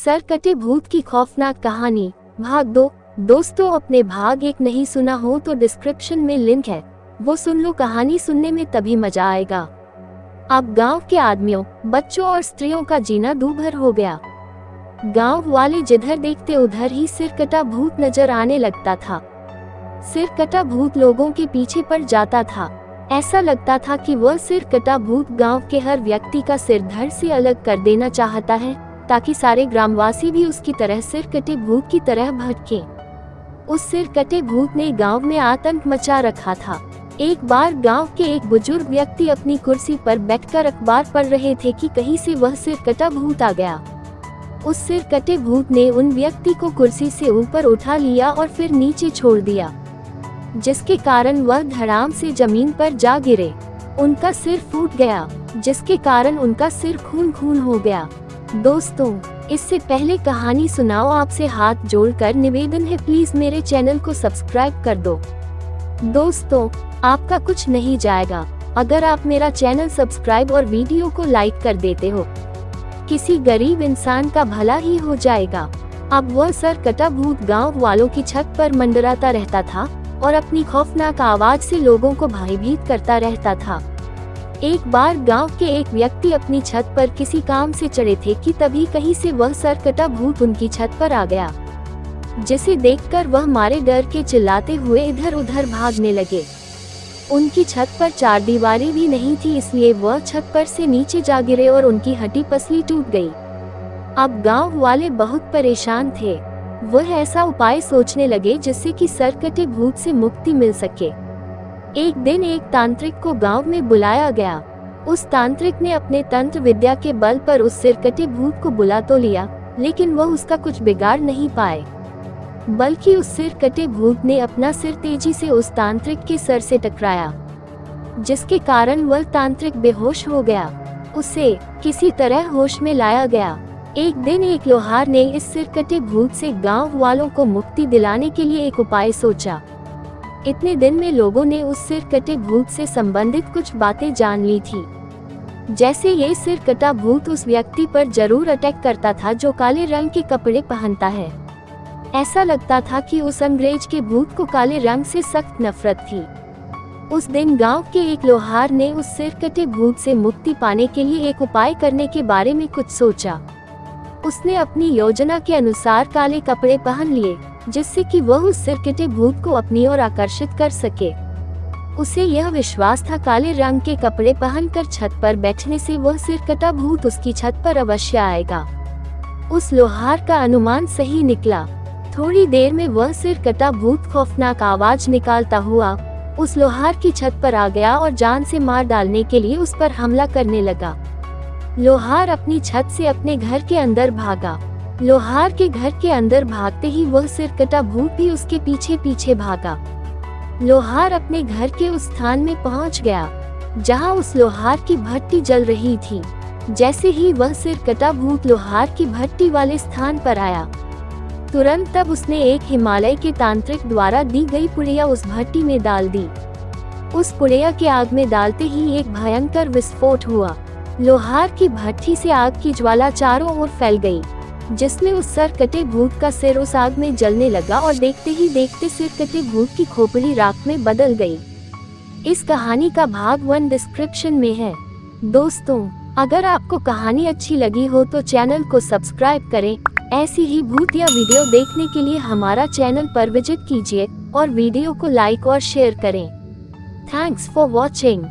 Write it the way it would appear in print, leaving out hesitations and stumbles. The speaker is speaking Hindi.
सर कटे भूत की खौफनाक कहानी भाग 2। दोस्तों, अपने भाग 1 नहीं सुना हो तो डिस्क्रिप्शन में लिंक है, वो सुन लो। कहानी सुनने में तभी मजा आएगा। अब गांव के आदमियों, बच्चों और स्त्रियों का जीना दूभर हो गया। गांव वाले जिधर देखते उधर ही सिर कटा भूत नजर आने लगता था। सिर कटा भूत लोगों के पीछे पड़ जाता था। ऐसा लगता था कि वह सिर कटा भूत गांव के हर व्यक्ति का सिर धड़ से अलग कर देना चाहता है, ताकि सारे ग्रामवासी भी उसकी तरह सिर कटे भूत की तरह भटके। उस सिर कटे भूत ने गांव में आतंक मचा रखा था। एक बार गांव के एक बुजुर्ग व्यक्ति अपनी कुर्सी पर बैठकर अखबार पढ़ रहे थे कि कहीं से वह सिर कटा भूत आ गया। उस सिर कटे भूत ने उन व्यक्ति को कुर्सी से ऊपर उठा लिया और फिर नीचे छोड़ दिया, जिसके कारण वह धड़ाम से जमीन पर जा गिरे। उनका सिर फूट गया, जिसके कारण उनका सिर खून खून हो गया। दोस्तों, इससे पहले कहानी सुनाओ, आपसे हाथ जोड़कर निवेदन है, प्लीज मेरे चैनल को सब्सक्राइब कर दो। दोस्तों, आपका कुछ नहीं जाएगा अगर आप मेरा चैनल सब्सक्राइब और वीडियो को लाइक कर देते हो। किसी गरीब इंसान का भला ही हो जाएगा। अब वह सर कटा भूत गांव वालों की छत पर मंडराता रहता था और अपनी खौफनाक आवाज से लोगों को भयभीत करता रहता था। एक बार गांव के एक व्यक्ति अपनी छत पर किसी काम से चढ़े थे कि तभी कहीं से वह सर कटा भूत उनकी छत पर आ गया, जिसे देखकर वह मारे डर के चिल्लाते हुए इधर उधर भागने लगे। उनकी छत पर चार दीवारें भी नहीं थी, इसलिए वह छत पर से नीचे जा गिरे और उनकी हड्डी पसली टूट गई। अब गांव वाले बहुत परेशान थे। वह ऐसा उपाय सोचने लगे जिससे कि सर कटे भूत से मुक्ति मिल सके। एक दिन एक तांत्रिक को गांव में बुलाया गया। उस तांत्रिक ने अपने तंत्र विद्या के बल पर उस सिर कटे भूत को बुला तो लिया, लेकिन वह उसका कुछ बिगाड़ नहीं पाए, बल्कि उस सिर कटे भूत ने अपना सिर तेजी से उस तांत्रिक के सर से टकराया, जिसके कारण वह तांत्रिक बेहोश हो गया। उसे किसी तरह होश में लाया गया। एक दिन एक लोहार ने इस सिर कटे भूत से गांव वालों को मुक्ति दिलाने के लिए एक उपाय सोचा। इतने दिन में लोगों ने उस सिर कटे भूत से संबंधित कुछ बातें जान ली थी, जैसे ये सिर कटा भूत उस व्यक्ति पर जरूर अटैक करता था जो काले रंग के कपड़े पहनता है। ऐसा लगता था कि उस अंग्रेज के भूत को काले रंग से सख्त नफरत थी। उस दिन गांव के एक लोहार ने उस सिर कटे भूत से मुक्ति पाने के लिए एक उपाय करने के बारे में कुछ सोचा। उसने अपनी योजना के अनुसार काले कपड़े पहन लिए, जिससे कि वह उस सिर कटे भूत को अपनी ओर आकर्षित कर सके। उसे यह विश्वास था काले रंग के कपड़े पहनकर छत पर बैठने से वह सिर कटा भूत उसकी छत पर अवश्य आएगा। उस लोहार का अनुमान सही निकला। थोड़ी देर में वह सिर कटा भूत खौफनाक आवाज निकालता हुआ उस लोहार की छत पर आ गया और जान से मार डालने के लिए उस पर हमला करने लगा। लोहार अपनी छत से अपने घर के अंदर भागा। लोहार के घर के अंदर भागते ही वह सिर कटा भूत भी उसके पीछे पीछे भागा। लोहार अपने घर के उस स्थान में पहुंच गया जहां उस लोहार की भट्टी जल रही थी। जैसे ही वह सिर कटा भूत लोहार की भट्टी वाले स्थान पर आया, तुरंत तब उसने एक हिमालय के तांत्रिक द्वारा दी गई पुड़िया उस भट्टी में डाल दी। उस पुड़िया के आग में डालते ही एक भयंकर विस्फोट हुआ। लोहार की भट्टी से आग की ज्वाला चारों ओर फैल गई, जिसमें उस सर कटे भूत का सिर उस आग में जलने लगा और देखते ही देखते सिर कटे भूत की खोपड़ी राख में बदल गई। इस कहानी का भाग 1 डिस्क्रिप्शन में है। दोस्तों, अगर आपको कहानी अच्छी लगी हो तो चैनल को सब्सक्राइब करें। ऐसी ही भूतिया वीडियो देखने के लिए हमारा चैनल पर विजिट कीजिए और वीडियो को लाइक और शेयर करें। Thanks for watching.